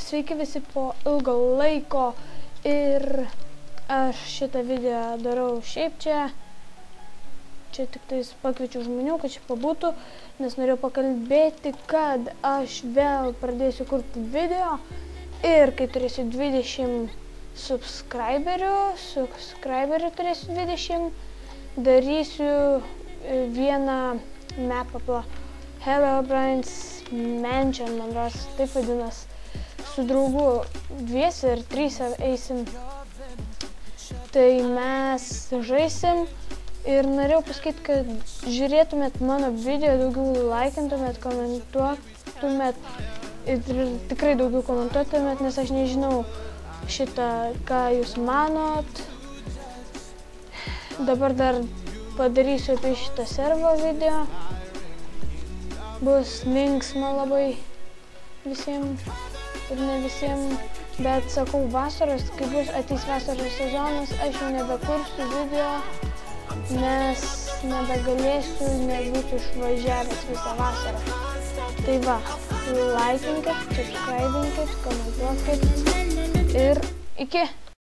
Sveiki visi po ilgo laiko ir aš šitą video darau šiaip čia tik tais pakviečiu žmonių, kad čia pabūtų, nes norėjau pakalbėti, kad aš vėl pradėsiu kurti video ir kai turėsiu 20 subscriberių turėsiu 20, darysiu vieną mapą Herobrine's Mansion, man rodos, taip vadinas, su draugu dviese ir tryse eisim. Tai mes žaisim ir norėjau pasakyti, kad žiūrėtumėt mano video, daugiau laikintumėt, komentuotumėt ir tikrai daugiau komentuotumėt, nes aš nežinau šitą, ką jūs manot. Dabar dar padarysiu apie šitą servo video. Bus linksma labai visiems ir ne visiems, bet sakau vasaros, kai bus ateis vasaros sezonas, aš jau nebekursiu video, nes nebegalėsiu, nebūsiu išvažiavęs visą vasarą. Tai va, laikinkit, subscribinkit, komentuokit ir iki!